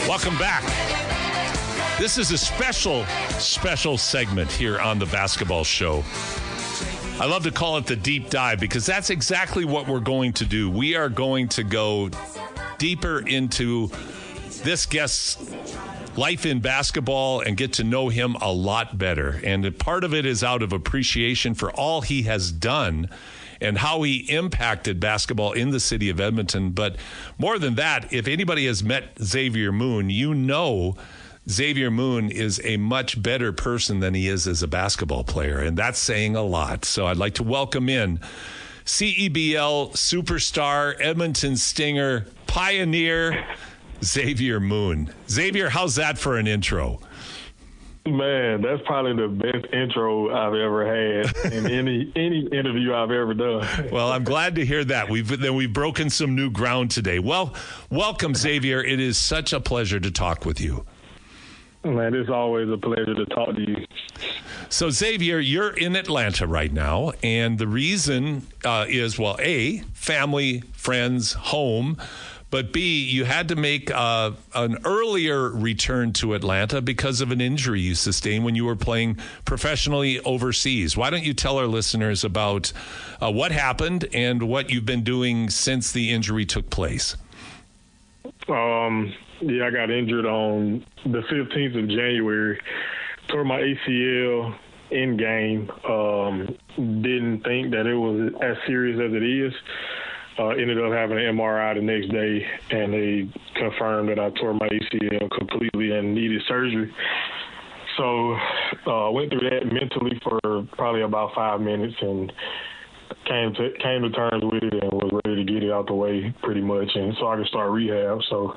Welcome back. This is a special segment here on the Basketball Show. I love to call it the deep dive because that's exactly what we're going to do. We are going to go deeper into this guest's life in basketball and get to know him a lot better. And part of it is out of appreciation for all he has done and how he impacted basketball in the city of Edmonton. But more than that, if anybody has met Xavier Moon, you know Xavier Moon is a much better person than he is as a basketball player, and that's saying a lot. So I'd like to welcome in CEBL superstar, Edmonton Stinger, pioneer, Xavier Moon. Xavier, how's that for an intro? Man, that's probably the best intro I've ever had in any interview I've ever done. Well, I'm glad to hear that. We've broken some new ground today. Well, welcome, Xavier. It is such a pleasure to talk with you. Man, it's always a pleasure to talk to you. So, Xavier, you're in Atlanta right now, and the reason is, well, A, family, friends, home, but B, you had to make an earlier return to Atlanta because of an injury you sustained when you were playing professionally overseas. Why don't you tell our listeners about what happened and what you've been doing since the injury took place? Yeah, I got injured on the 15th of January, tore my ACL in game. Didn't think that it was as serious as it is. Ended up having an MRI the next day, and they confirmed that I tore my ACL completely and needed surgery. So went through that mentally for probably about 5 minutes and came to terms with it and was ready to get it out the way pretty much, and so I could start rehab. So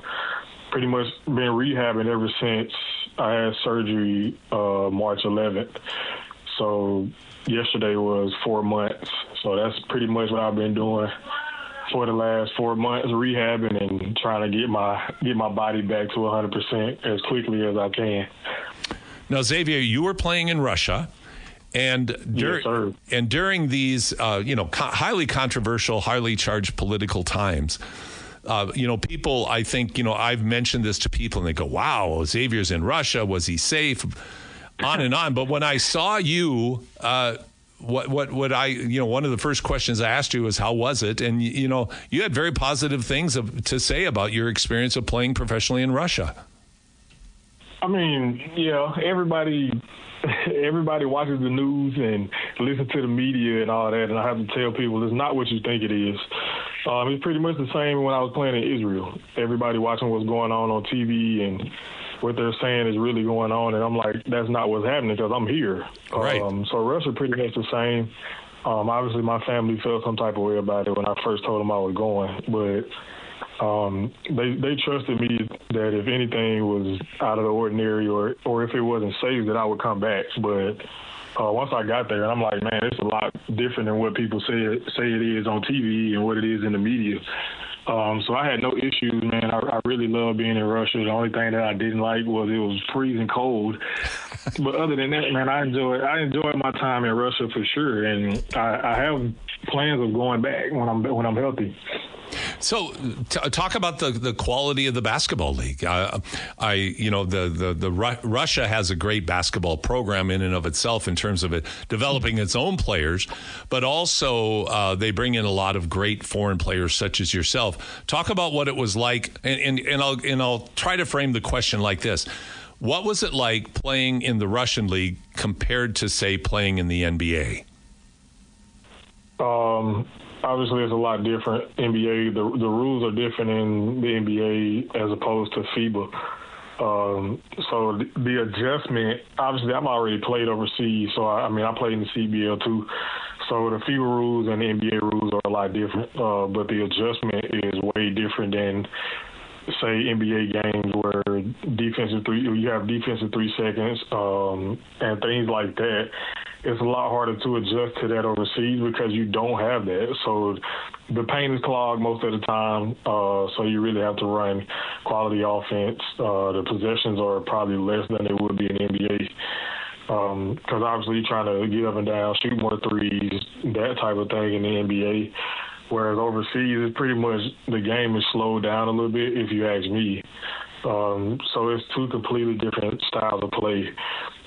pretty much been rehabbing ever since I had surgery March 11th. So yesterday was 4 months. So that's pretty much what I've been doing for the last 4 months, rehabbing and trying to get my body back to 100% as quickly as I can. Now, Xavier, you were playing in Russia. And during these, highly controversial, highly charged political times, people, I think, I've mentioned this to people and they go, wow, Xavier's in Russia. Was he safe? On and on. But when I saw you, one of the first questions I asked you was, how was it? And, you had very positive things to say about your experience of playing professionally in Russia. I mean, yeah, everybody watches the news and listens to the media and all that, and I have to tell people it's not what you think it is. It's pretty much the same when I was playing in Israel. Everybody watching what's going on TV and what they're saying is really going on, and I'm like, that's not what's happening because I'm here. Right. So Russia pretty much the same. Obviously, my family felt some type of way about it when I first told them I was going, but they trusted me that if anything was out of the ordinary or if it wasn't safe, that I would come back. But once I got there, and I'm like, man, it's a lot different than what people say it is on TV and what it is in the media. So I had no issues, man. I really love being in Russia. The only thing that I didn't like was it was freezing cold. But other than that, man, I enjoyed my time in Russia for sure, and I have plans of going back when I'm healthy. So talk about the quality of the basketball league. Russia has a great basketball program in and of itself in terms of it developing its own players, but also they bring in a lot of great foreign players such as yourself. Talk about what it was like, and I'll try to frame the question like this. What was it like playing in the Russian league compared to, say, playing in the NBA? Obviously, it's a lot different. NBA, the rules are different in the NBA as opposed to FIBA. So the adjustment, obviously, I've already played overseas. So, I played in the CEBL too. So the FIBA rules and the NBA rules are a lot different. But the adjustment is way different than, say, NBA games where you have defensive 3 seconds and things like that. It's a lot harder to adjust to that overseas because you don't have that. So the paint is clogged most of the time, so you really have to run quality offense. The possessions are probably less than they would be in the NBA because obviously you're trying to get up and down, shoot more threes, that type of thing in the NBA. Whereas overseas, it's pretty much the game is slowed down a little bit, if you ask me. So it's two completely different styles of play.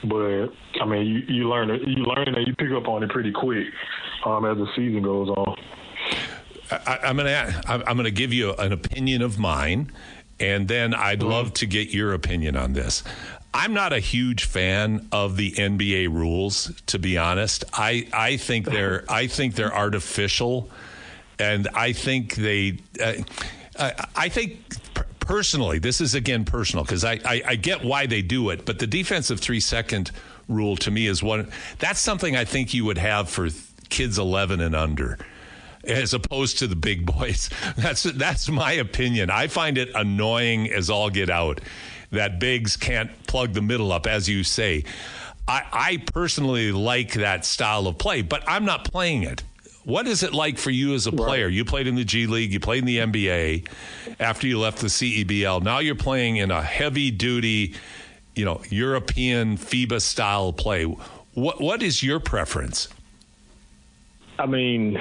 But I mean, you learn it, and you pick up on it pretty quick as the season goes on. I'm gonna give you an opinion of mine, and then I'd love to get your opinion on this. I'm not a huge fan of the NBA rules, to be honest. I think they're artificial, and I think I think personally, this is again personal because I get why they do it, but the defensive 3-second rule to me is that's something I think you would have for kids 11 and under, as opposed to the big boys. That's my opinion. I find it annoying as all get out that bigs can't plug the middle up, as you say. I personally like that style of play, but I'm not playing it. What is it like for you as a player? You played in the G League, you played in the NBA after you left the CEBL. Now you're playing in a heavy-duty, European FIBA style play. What is your preference? I mean,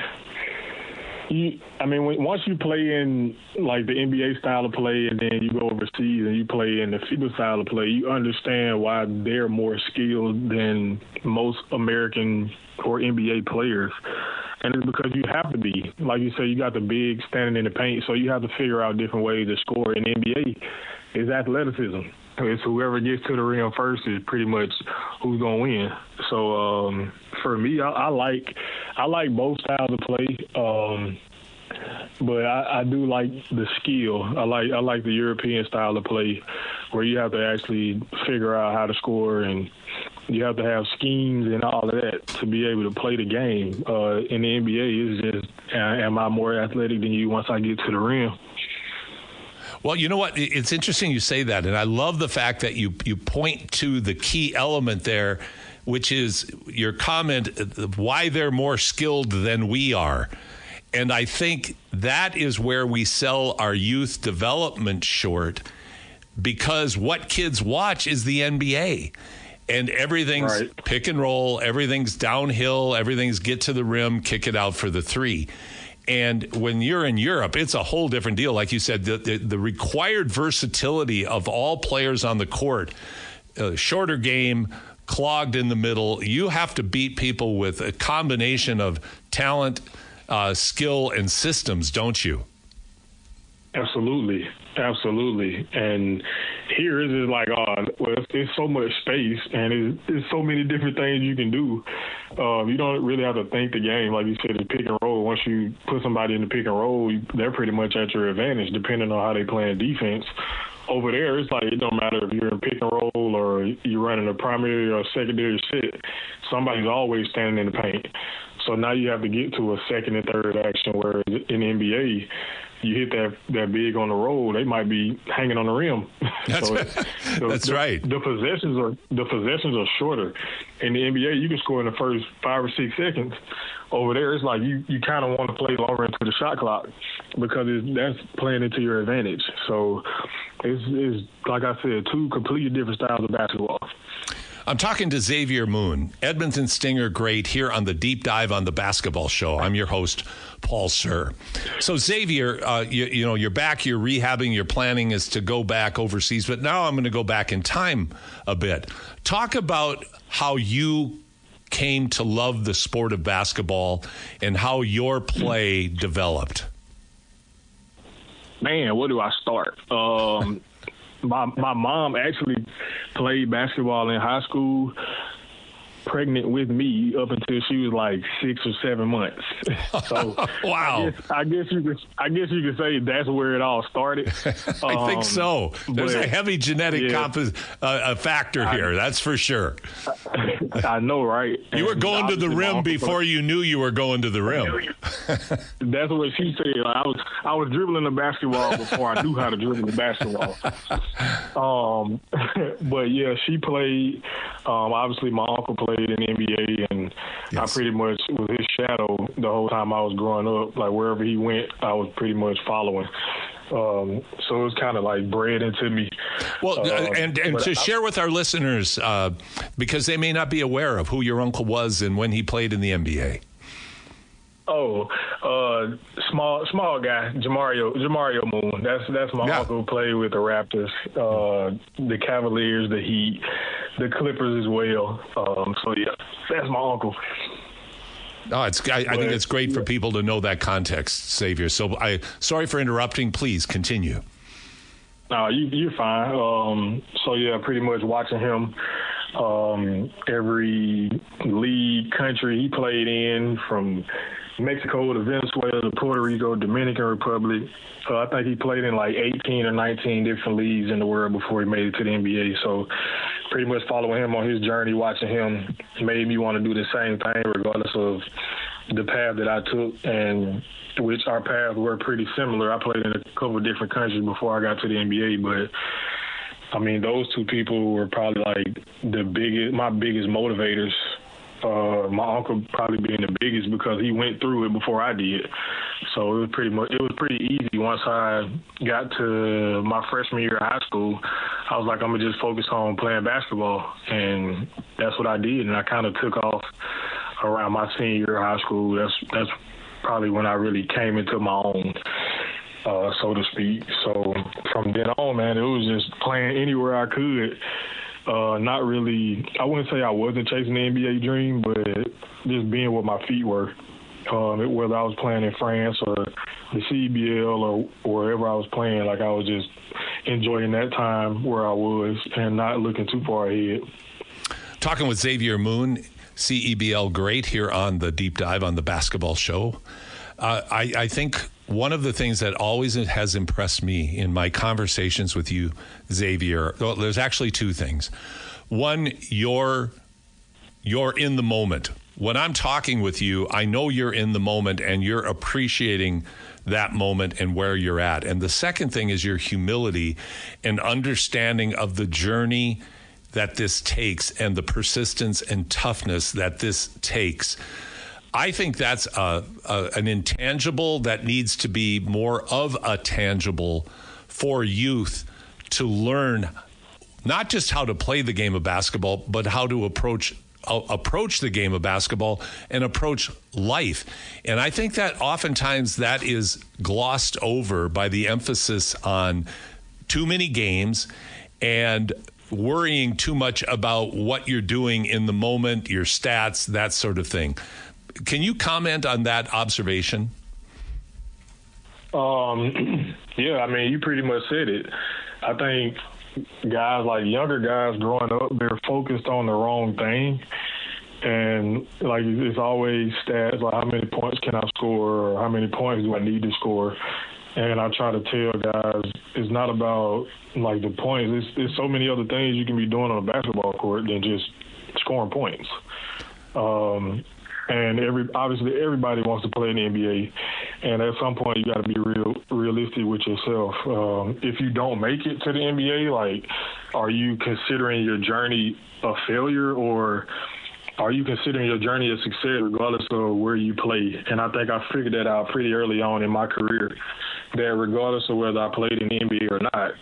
once you play in like the NBA style of play, and then you go overseas and you play in the FIBA style of play, you understand why they're more skilled than most American or NBA players. And it's because you have to be. Like you say, you got the big standing in the paint, so you have to figure out different ways to score. In the NBA, it's athleticism. It's whoever gets to the rim first is pretty much who's going to win. So for me, I like both styles of play. But I do like the skill. I like the European style of play where you have to actually figure out how to score, and you have to have schemes and all of that to be able to play the game. In the NBA, it's just, am I more athletic than you once I get to the rim? Well, you know what? It's interesting you say that, and I love the fact that you point to the key element there, which is your comment why they're more skilled than we are. And I think that is where we sell our youth development short, because what kids watch is the NBA. And everything's pick and roll, everything's downhill, everything's get to the rim, kick it out for the three. And when you're in Europe, it's a whole different deal. Like you said, the required versatility of all players on the court, shorter game, clogged in the middle. You have to beat people with a combination of talent, skill, and systems, don't you? Absolutely. And here it's just like, it's so much space, and there's so many different things you can do. You don't really have to think the game. Like you said, the pick and roll. Once you put somebody in the pick and roll, they're pretty much at your advantage, depending on how they playing defense. Over there, it's like it don't matter if you're in pick and roll or you're running a primary or secondary set. Somebody's always standing in the paint. So now you have to get to a second and third action, where in the NBA, you hit that big on the roll, they might be hanging on the rim. That's right. The possessions are shorter. In the NBA, you can score in the first 5 or 6 seconds. Over there, it's like you kind of want to play longer into the shot clock because that's playing into your advantage. So it's like I said, two completely different styles of basketball. I'm talking to Xavier Moon, Edmonton Stinger great, here on the Deep Dive on the Basketball Show. I'm your host, Paul Sir. So Xavier, you're back, you're rehabbing, your planning is to go back overseas, but now I'm going to go back in time a bit. Talk about how you came to love the sport of basketball and how your play developed. Man, where do I start? My mom actually played basketball in high school, pregnant with me up until she was like 6 or 7 months. So wow. I guess you could say that's where it all started. I think so. There's a heavy genetic factor here, that's for sure. I know, right? You were going to the rim before you knew you were going to the rim. That's what she said. I was dribbling the basketball before I knew how to dribble the basketball. But yeah, she played. Obviously, my uncle played in the NBA, and I pretty much was his shadow the whole time I was growing up. Like wherever he went, I was pretty much following. So it was kind of like bred into me. Well, and to share with our listeners, because they may not be aware of who your uncle was and when he played in the NBA. Small guy, Xavier Moon. That's my uncle. Played with the Raptors, the Cavaliers, the Heat, the Clippers as well. So yeah, that's my uncle. Oh, I think it's great for people to know that context, Xavier. So sorry for interrupting. Please continue. No, you're fine. So yeah, pretty much watching him. Every league, country he played in, from Mexico to Venezuela to Puerto Rico, Dominican Republic. I think he played in like 18 or 19 different leagues in the world before he made it to the NBA. So pretty much following him on his journey, watching him made me want to do the same thing regardless of the path that I took, and which our paths were pretty similar. I played in a couple of different countries before I got to the NBA, but I mean, those two people were probably like my biggest motivators. My uncle probably being the biggest because he went through it before I did. So it was pretty easy. Once I got to my freshman year of high school, I was like, I'm gonna just focus on playing basketball, and that's what I did. And I kind of took off around my senior year of high school. That's probably when I really came into my own. So to speak. So from then on, man, it was just playing anywhere I could. Not really, I wouldn't say I wasn't chasing the NBA dream, but just being where my feet were. Whether I was playing in France or the CEBL or wherever I was playing, like I was just enjoying that time where I was and not looking too far ahead. Talking with Xavier Moon, CEBL great, here on the Deep Dive on the Basketball Show. I think one of the things that always has impressed me in my conversations with you, Xavier, well, there's actually two things. One, you're in the moment. When I'm talking with you, I know you're in the moment and you're appreciating that moment and where you're at. And the second thing is your humility and understanding of the journey that this takes and the persistence and toughness that this takes. I think that's an intangible that needs to be more of a tangible for youth to learn, not just how to play the game of basketball, but how to approach the game of basketball and approach life. And I think that oftentimes that is glossed over by the emphasis on too many games and worrying too much about what you're doing in the moment, your stats, that sort of thing. Can you comment on that observation? Yeah, I mean, you pretty much said it. I think guys, like younger guys growing up, they're focused on the wrong thing. And like it's always stats, like how many points can I score or how many points do I need to score. And I try to tell guys it's not about like the points. There's so many other things you can be doing on a basketball court than just scoring points. And obviously everybody wants to play in the NBA, and at some point you got to be realistic with yourself. If you don't make it to the NBA, like, are you considering your journey a failure, or are you considering your journey a success regardless of where you play? And I think I figured that out pretty early on in my career, that regardless of whether I played in the NBA or not,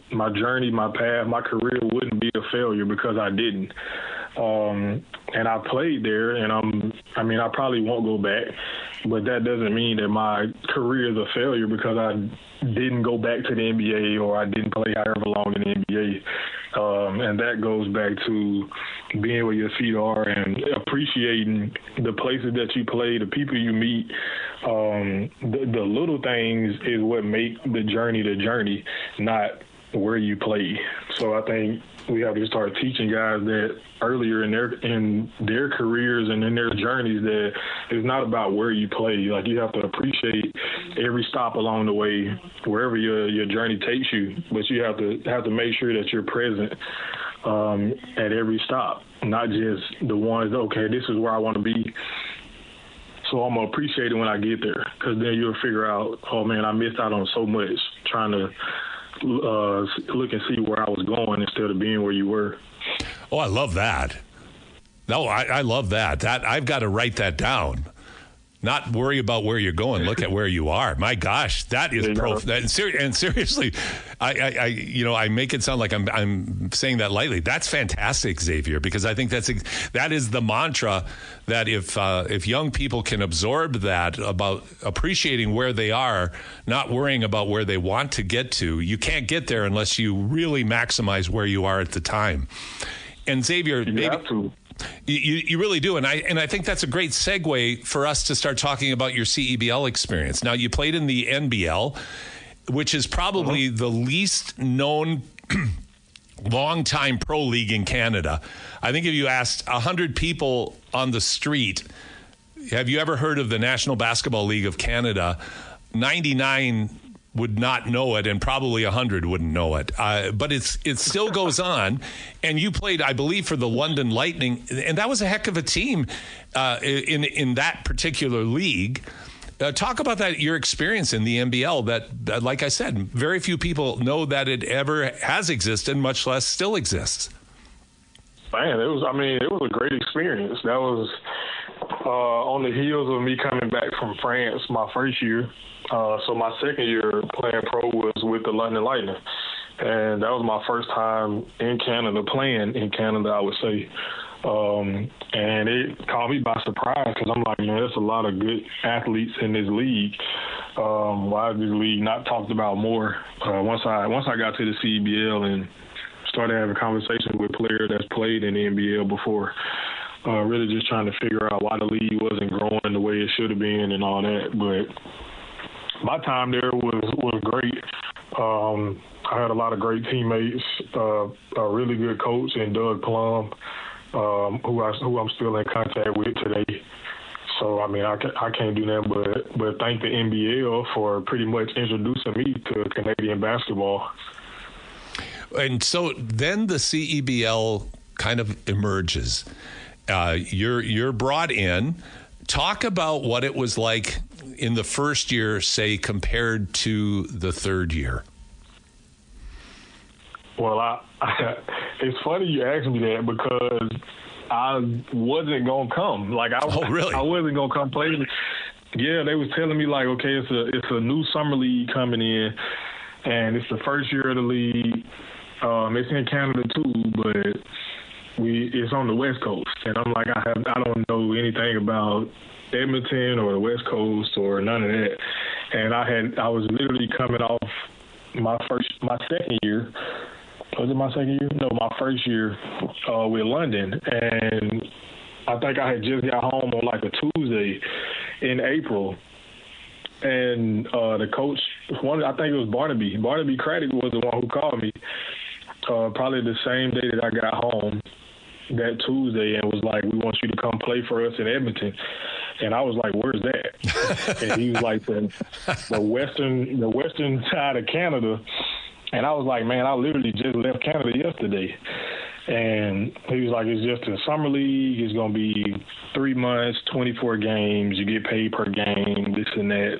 my journey, my path, my career wouldn't be a failure because I didn't. And I played there, and I probably won't go back, but that doesn't mean that my career is a failure because I didn't go back to the NBA or I didn't play however long in the NBA. And that goes back to being where your feet are and appreciating the places that you play, the people you meet. The little things is what make the journey, not where you play. So I think we have to start teaching guys that earlier in their careers and in their journeys, that it's not about where you play. Like, you have to appreciate every stop along the way, wherever your journey takes you. But you have to make sure that you're present at every stop, not just the ones, okay, this is where I want to be, so I'm going to appreciate it when I get there. Because then you'll figure out, oh, man, I missed out on so much trying to look and see where I was going instead of being where you were. Oh, I love that. No, I love that. That I've got to write that down. not worry about where you're going. Look at where you are. My gosh, that is and seriously, I make it sound like I'm saying that lightly. That's fantastic, Xavier, because I think that is the mantra that if young people can absorb that about appreciating where they are, not worrying about where they want to get to, you can't get there unless you really maximize where you are at the time. And Xavier, you really do, and I think that's a great segue for us to start talking about your CEBL experience. Now, you played in the NBL, which is probably the least known long-time pro league in Canada. I think if you asked 100 people on the street, have you ever heard of the National Basketball League of Canada, 99 would not know it, and probably 100 wouldn't know it. But it still goes on. And you played, I believe, for the London Lightning, and that was a heck of a team in that particular league. Talk about that, your experience in the NBL that, like I said, very few people know that it ever has existed, much less still exists. Man, it was a great experience. That was on the heels of me coming back from France my first year. So my second year playing pro was with the London Lightning. And that was my first time in Canada, playing in Canada, I would say. And it caught me by surprise because I'm like, man, there's a lot of good athletes in this league. Why is this league not talked about more? Once I got to the CEBL and started having conversations with players that's played in the NBL before, really just trying to figure out why the league wasn't growing the way it should have been and all that. But my time there was great. I had a lot of great teammates, a really good coach in Doug Plum, who I'm still in contact with today. So, I mean, I can't do nothing but thank the NBL for pretty much introducing me to Canadian basketball. And so then the CEBL kind of emerges. You're brought in. Talk about what it was like in the first year, say, compared to the third year. Well, it's funny you asked me that because I wasn't going to come. Really? I wasn't going to come play. Yeah, they was telling me, like, okay, it's a new summer league coming in, and it's the first year of the league. It's in Canada, too, but it's on the West Coast. And I'm like, I don't know anything about Edmonton or the West Coast or none of that. And I was literally coming off my second year. Was it my second year? No, my first year with London. And I think I had just got home on like a Tuesday in April. And the coach, I think it was Barnaby. Barnaby Craddock was the one who called me probably the same day that I got home that Tuesday and was like, we want you to come play for us in Edmonton. And I was like, where's that? And he was like, the western side of Canada. And I was like, man, I literally just left Canada yesterday. And he was like, it's just a summer league. It's going to be 3 months, 24 games. You get paid per game, this and that.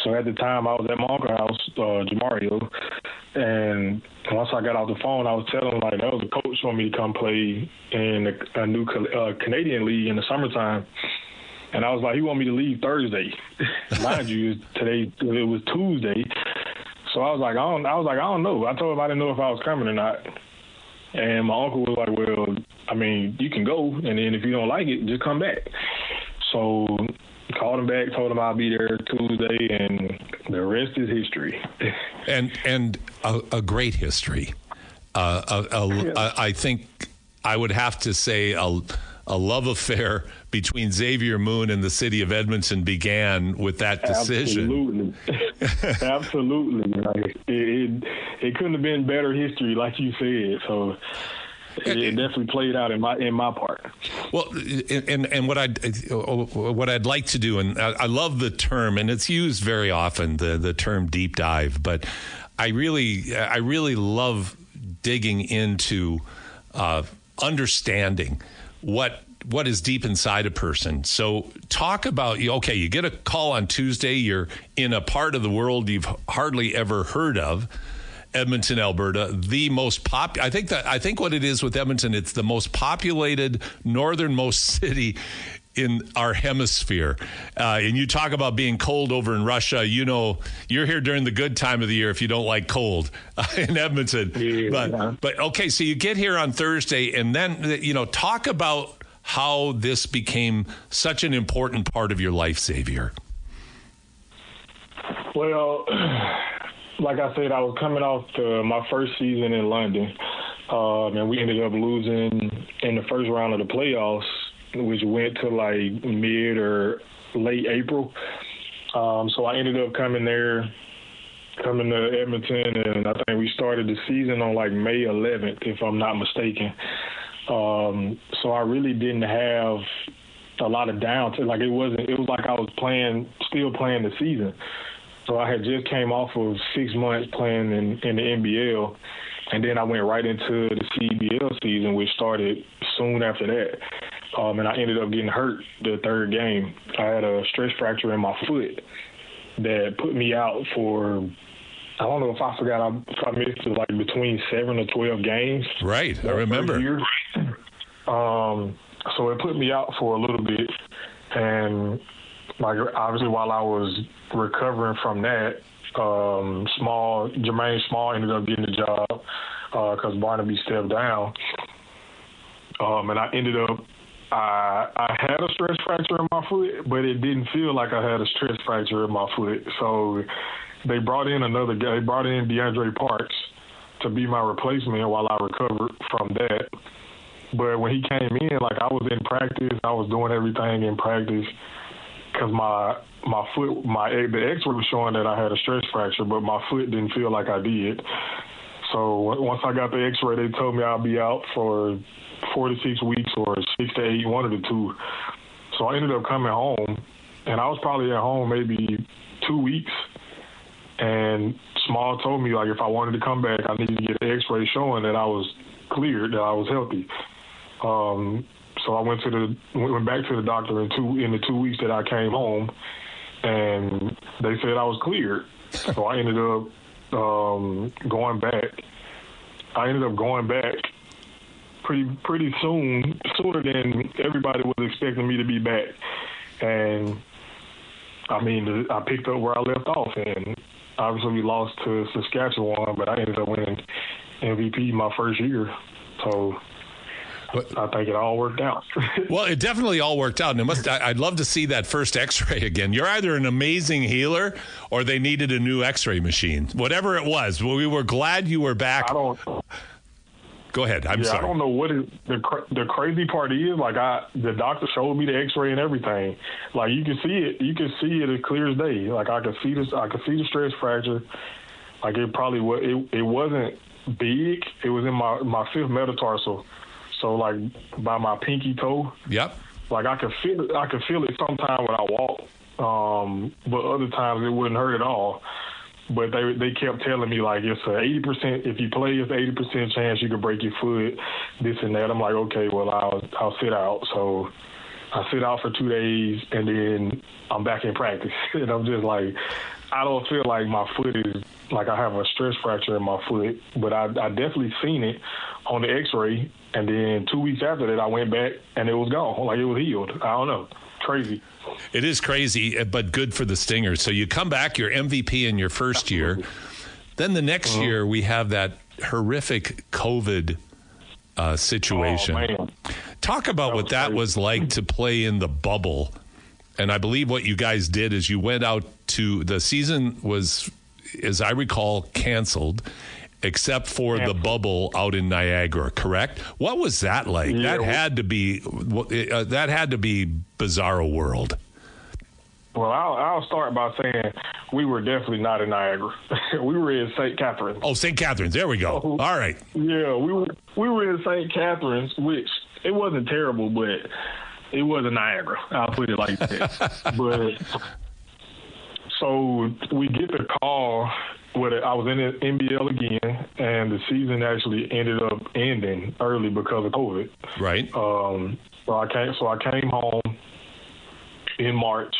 So at the time, I was at my uncle's house, Jamario. And once I got off the phone, I was telling him, like, that was the coach want me to come play in a new Canadian league in the summertime. And I was like, he want me to leave Thursday. Mind you, today it was Tuesday. So I was like, I don't know. I told him I didn't know if I was coming or not. And my uncle was like, well, I mean, you can go, and then if you don't like it, just come back. So called him back, told him I'll be there Tuesday, and the rest is history. and a great history. I think I would have to say a love affair between Xavier Moon and the city of Edmonton began with that decision. Absolutely. Like, it couldn't have been better history, like you said. So it definitely played out in my part. Well, and what I'd like to do, and I love the term, and it's used very often, the term deep dive, but I really love digging into understanding what is deep inside a person. So talk about, okay, you get a call on Tuesday, you're in a part of the world you've hardly ever heard of, Edmonton, Alberta, the most I think what it is with Edmonton, it's the most populated northernmost city in our hemisphere. And you talk about being cold over in Russia. You know, you're here during the good time of the year if you don't like cold in Edmonton. Yeah. But okay, so you get here on Thursday, and then, you know, talk about how this became such an important part of your life, Xavier. Well, like I said, I was coming off my first season in London, and we ended up losing in the first round of the playoffs, which went to like mid or late April. So I ended up coming to Edmonton, and I think we started the season on like May 11th, if I'm not mistaken. So I really didn't have a lot of downtime. Like it was like I was still playing the season. So I had just came off of 6 months playing in the NBL, and then I went right into the CEBL season, which started soon after that. And I ended up getting hurt the third game. I had a stress fracture in my foot that put me out for, I don't know if I missed like between 7 or 12 games. Right, I remember. So it put me out for a little bit, and like obviously while I was recovering from that, Jermaine Small ended up getting the job because Barnaby stepped down, and I ended up. I had a stress fracture in my foot, but it didn't feel like I had a stress fracture in my foot. So they brought in another guy. They brought in DeAndre Parks to be my replacement while I recovered from that. But when he came in, like I was in practice, I was doing everything in practice because the X-ray was showing that I had a stress fracture, but my foot didn't feel like I did. So once I got the X-ray, they told me I'll be out for 4 to 6 weeks or 6 to 8, one of the two. So I ended up coming home, and I was probably at home maybe 2 weeks. And Small told me, like, if I wanted to come back, I needed to get an X-ray showing that I was cleared, that I was healthy. So I went back to the doctor in the 2 weeks that I came home, and they said I was cleared. So I ended up going back. I ended up going back pretty soon, sooner than everybody was expecting me to be back. And I mean, I picked up where I left off, and obviously we lost to Saskatchewan, but I ended up winning MVP my first year. So I think it all worked out. Well, it definitely all worked out. And I'd love to see that first X-ray again. You're either an amazing healer or they needed a new X-ray machine. Whatever it was, we were glad you were back. Go ahead. I'm sorry. I don't know what the crazy part is. Like the doctor showed me the X-ray and everything. Like you can see it. You can see it as clear as day. Like I could see this. I could see the stress fracture. Like it probably was. It wasn't big. It was in my fifth metatarsal. So like by my pinky toe. Yep. Like I could feel it. I could feel it sometimes when I walk. But other times it wouldn't hurt at all. But they kept telling me, like, it's a 80%, if you play, it's an 80% chance you could break your foot, this and that. I'm like, okay, well, I'll sit out. So I sit out for 2 days, and then I'm back in practice. And I'm just like, I don't feel like my foot is, like I have a stress fracture in my foot, but I definitely seen it on the X-ray. And then 2 weeks after that, I went back, and it was gone. Like, it was healed. I don't know. Crazy. It is crazy, but good for the Stingers. So you come back, you're MVP in your first year. Then the next year, we have that horrific COVID situation. Oh, Talk about what that was like to play in the bubble. And I believe what you guys did is you went out to, the season was, as I recall, canceled, except for the bubble out in Niagara, correct? What was that like? Yeah. That had to be bizarro world. Well, I'll start by saying we were definitely not in Niagara. We were in St. Catharines. Oh, St. Catharines. There we go. All right. Yeah, we were in St. Catharines, which it wasn't terrible, but it wasn't Niagara. I'll put it like that. But so we get the call. I was in the NBL again, and the season actually ended up ending early because of COVID. Right. So I came home in March.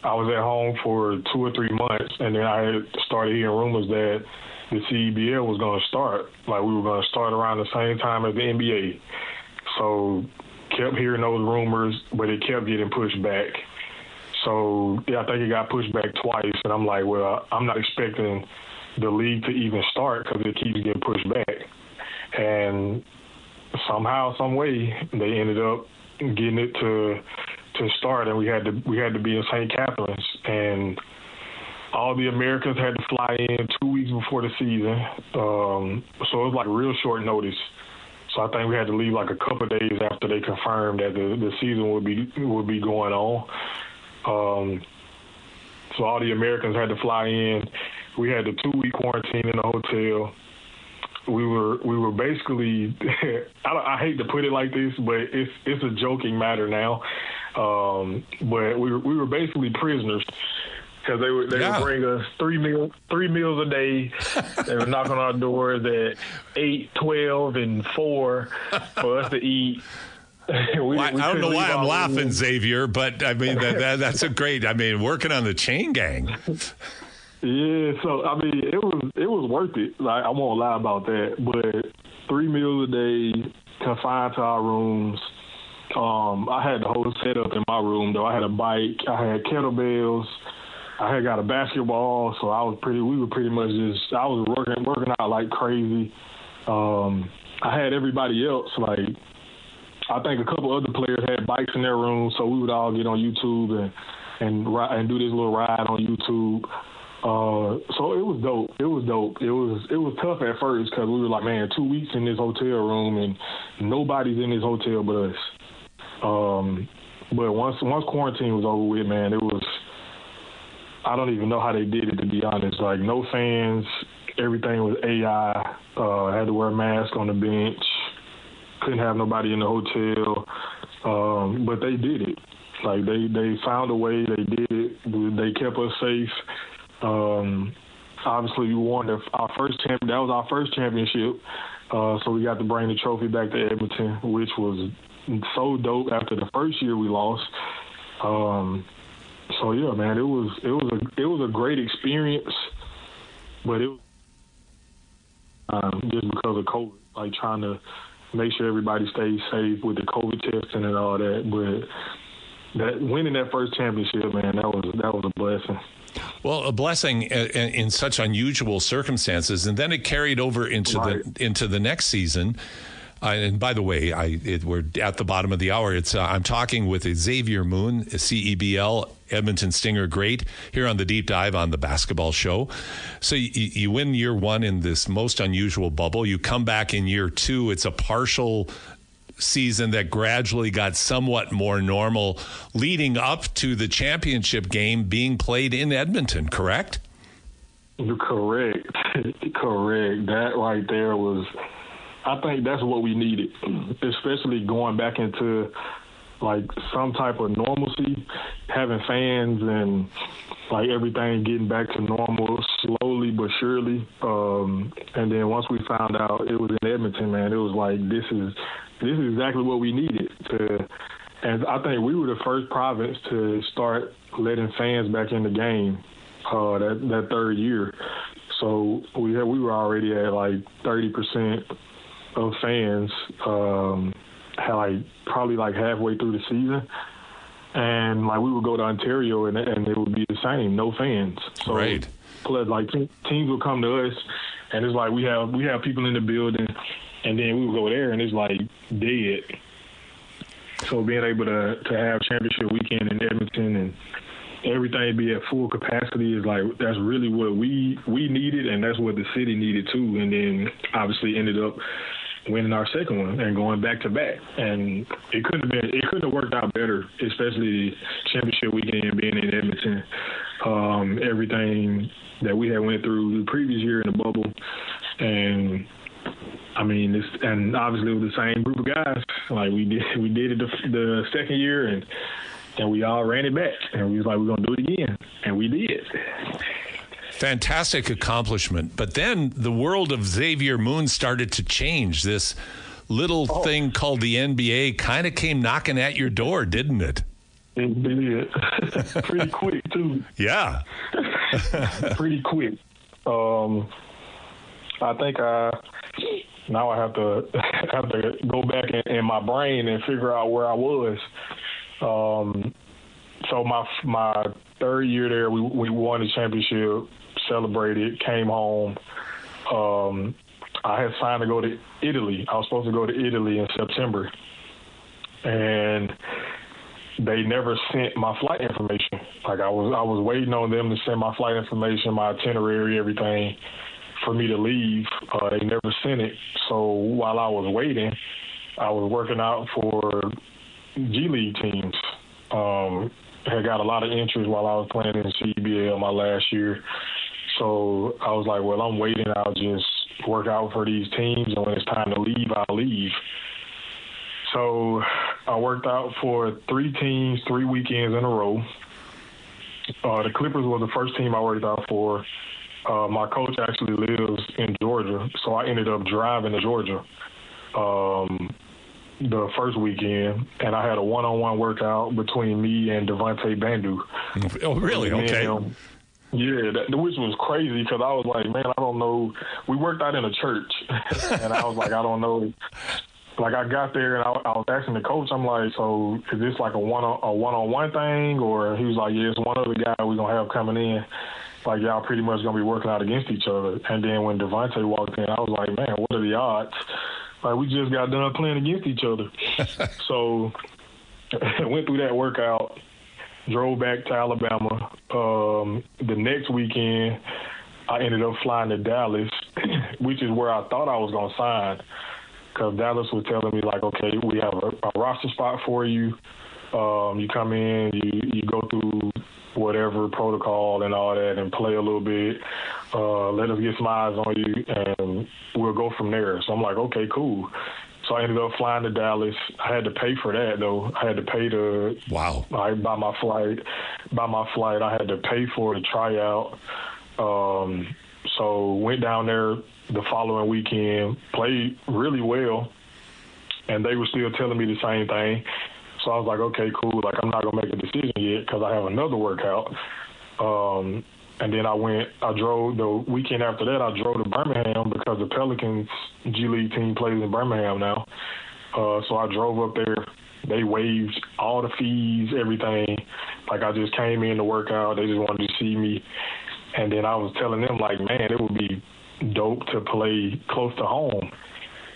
I was at home for 2 or 3 months, and then I had started hearing rumors that the CEBL was going to start. Like we were going to start around the same time as the NBA. So kept hearing those rumors, but it kept getting pushed back. So, yeah, I think it got pushed back twice, and I'm like, well, I'm not expecting the league to even start because it keeps getting pushed back. And somehow, some way, they ended up getting it to start, and we had to be in St. Catharines, and all the Americans had to fly in 2 weeks before the season. So it was like real short notice. So I think we had to leave like a couple of days after they confirmed that the season would be going on. So all the Americans had to fly in. We had the 2-week quarantine in the hotel. We were basically I hate to put it like this, but it's a joking matter now. But we were basically prisoners because they would bring us three meals a day. They would knock on our doors at 8, 12, and 4 for us to eat. I don't know why I'm laughing, Xavier, but I mean that's a great. I mean, working on the chain gang. Yeah, so I mean, it was worth it. Like, I won't lie about that. But 3 meals a day, confined to our rooms. I had the whole setup in my room though. I had a bike, I had kettlebells, I had got a basketball. So we were pretty much just. I was working out like crazy. I had everybody else like. I think a couple other players had bikes in their room, so we would all get on YouTube and do this little ride on YouTube. So it was dope. It was tough at first because we were like, man, 2 weeks in this hotel room and nobody's in this hotel but us. But once quarantine was over with, man, it was. I don't even know how they did it, to be honest. Like, no fans, everything was AI. Had to wear a mask on the bench. Couldn't have nobody in the hotel, but they did it. Like, they found a way. They did it. They kept us safe. Obviously, we won our first champion. That was our first championship. So we got to bring the trophy back to Edmonton, which was so dope. After the first year we lost. So yeah, man, it was a great experience, but it was just because of COVID, like trying to make sure everybody stays safe with the COVID testing and all that. But winning that first championship, man, that was a blessing. Well, a blessing in such unusual circumstances, and then it carried over into the next season. And by the way, we're at the bottom of the hour. I'm talking with Xavier Moon, CEBL Edmonton Stinger great, here on the Deep Dive on the Basketball Show. So you win year one in this most unusual bubble. You come back in year two. It's a partial season that gradually got somewhat more normal, leading up to the championship game being played in Edmonton. Correct? Correct. That right there was. I think that's what we needed, especially going back into like some type of normalcy, having fans and like everything getting back to normal slowly but surely. And then once we found out it was in Edmonton, man, it was like this is exactly what we needed to. And I think we were the first province to start letting fans back in the game that third year. So we were already at like 30%. Of fans had like probably like halfway through the season, and like we would go to Ontario and it would be the same, no fans. So right. Plus, like teams would come to us, and it's like we have people in the building, and then we would go there and it's like dead. So being able to have championship weekend in Edmonton and everything be at full capacity is like that's really what we needed, and that's what the city needed too. And then obviously ended up winning our second one and going back to back. And it couldn't have worked out better, especially championship weekend being in Edmonton. Everything that we had went through the previous year in the bubble, and I mean, and obviously it was the same group of guys. Like we did it the second year, and we all ran it back, and we was like, we're gonna do it again, and we did. Fantastic accomplishment. But then the world of Xavier Moon started to change. This little thing called the NBA kind of came knocking at your door, didn't it? It did. Pretty quick, too. Yeah. Pretty quick. I think now I have to go back in my brain and figure out where I was. So my third year there, we won the championship, celebrated, came home. I had signed to go to Italy. I was supposed to go to Italy in September, and they never sent my flight information. Like I was waiting on them to send my flight information, my itinerary, everything for me to leave. They never sent it. So while I was waiting, I was working out for G League teams. Had got a lot of interest while I was playing in CEBL my last year. So I was like, well, I'm waiting. I'll just work out for these teams, and when it's time to leave, I'll leave. So I worked out for 3 teams, 3 weekends in a row. The Clippers was the first team I worked out for. My coach actually lives in Georgia, so I ended up driving to Georgia the first weekend, and I had a one-on-one workout between me and Devontae Bandu. Oh, really? Okay. Yeah, which was crazy because I was like, man, I don't know. We worked out in a church, and I was like, I don't know. Like, I got there, and I was asking the coach, I'm like, so is this like a one-on-one thing? Or he was like, yeah, it's one other guy we're going to have coming in. Like, y'all pretty much going to be working out against each other. And then when Devontae walked in, I was like, man, what are the odds? Like, we just got done playing against each other. So I went through that workout, drove back to Alabama. The next weekend, I ended up flying to Dallas, which is where I thought I was going to sign, because Dallas was telling me, like, okay, we have a roster spot for you. You come in, you go through whatever protocol and all that and play a little bit. Let us get some eyes on you, and we'll go from there. So I'm like, okay, cool. So I ended up flying to Dallas. I had to pay for that, though. I had to pay to buy my flight. I had to pay for the tryout. So went down there the following weekend, played really well, and they were still telling me the same thing. So I was like, okay, cool. Like, I'm not going to make a decision yet because I have another workout. And then I drove the weekend after that, I drove to Birmingham because the Pelicans G League team plays in Birmingham now. So I drove up there. They waived all the fees, everything. Like, I just came in to work out. They just wanted to see me. And then I was telling them, like, man, it would be dope to play close to home.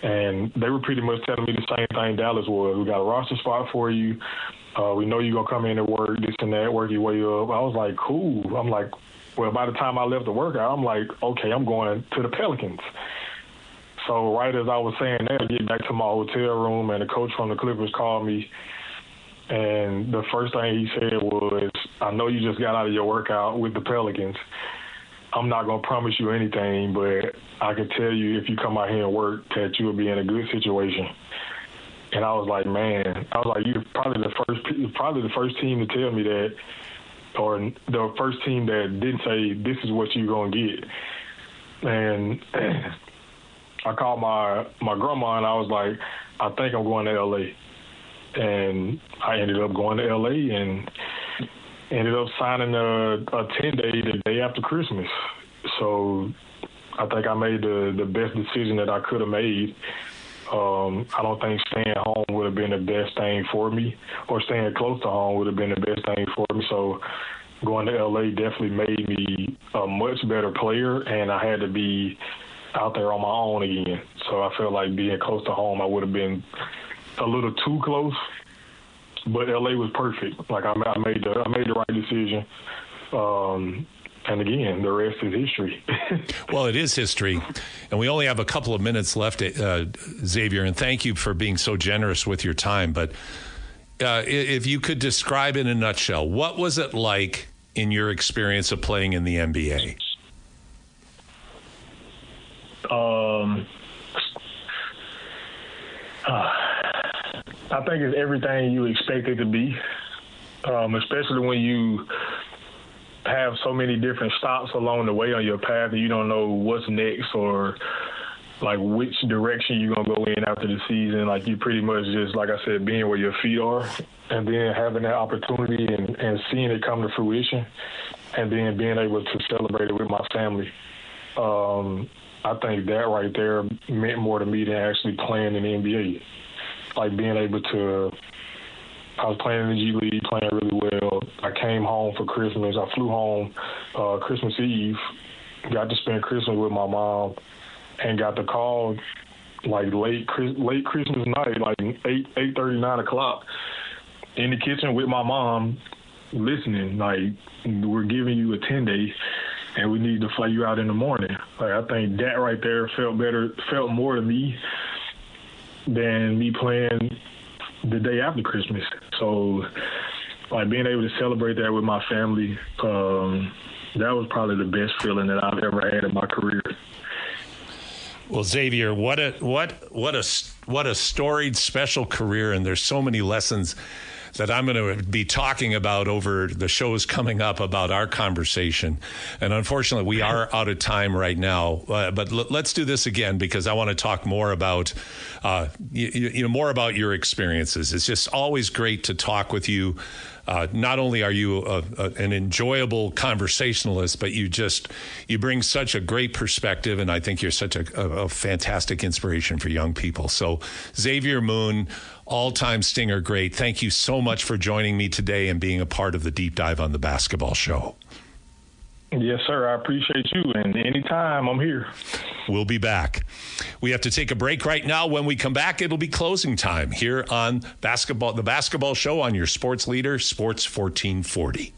And they were pretty much telling me the same thing Dallas was. We got a roster spot for you. We know you're going to come in and work this and that, work your way up. I was like, cool. I'm like, well, by the time I left the workout, I'm like, okay, I'm going to the Pelicans. So right as I was saying that, I get back to my hotel room, and the coach from the Clippers called me. And the first thing he said was, I know you just got out of your workout with the Pelicans. I'm not going to promise you anything, but I can tell you if you come out here and work that you'll be in a good situation. And I was like, man, you're probably the first team to tell me that, or the first team that didn't say this is what you're going to get. And I called my grandma, and I was like, I think I'm going to L.A. And I ended up going to L.A. and ended up signing a 10-day the day after Christmas. So I think I made the best decision that I could have made. I don't think staying home would have been the best thing for me, or staying close to home would have been the best thing for me. So going to L.A. definitely made me a much better player, and I had to be out there on my own again. So I felt like being close to home, I would have been a little too close. But L.A. was perfect. Like, I made the right decision. And again, the rest is history. Well, it is history. And we only have a couple of minutes left, Xavier, and thank you for being so generous with your time. But if you could describe in a nutshell, what was it like in your experience of playing in the NBA? I think it's everything you expect it to be, especially when you have so many different stops along the way on your path and you don't know what's next or like which direction you're going to go in after the season. Like, you pretty much just, like I said, being where your feet are, and then having that opportunity and seeing it come to fruition, and then being able to celebrate it with my family. I think that right there meant more to me than actually playing in the NBA. Like being able to, I was playing in the G League, playing really well. I came home for Christmas. I flew home Christmas Eve, got to spend Christmas with my mom, and got the call like late Christmas night, like 8:30, 9 o'clock, in the kitchen with my mom, listening. Like, we're giving you a 10-day, and we need to fly you out in the morning. Like, I think that right there felt more to me than me playing the day after Christmas. So, like, being able to celebrate that with my family, that was probably the best feeling that I've ever had in my career. Well, Xavier, what a storied, special career, and there's so many lessons that I'm going to be talking about over the shows coming up about our conversation. And unfortunately, we are out of time right now. But let's do this again, because I want to talk more about more about your experiences. It's just always great to talk with you. Not only are you an enjoyable conversationalist, but you bring such a great perspective, and I think you're such a fantastic inspiration for young people. So, Xavier Moon, all-time Stinger great, thank you so much for joining me today and being a part of the Deep Dive on the Basketball Show. Yes, sir. I appreciate you, and anytime I'm here. We'll be back. We have to take a break right now. When we come back, it'll be closing time here on the Basketball Show on your sports leader, Sports 1440.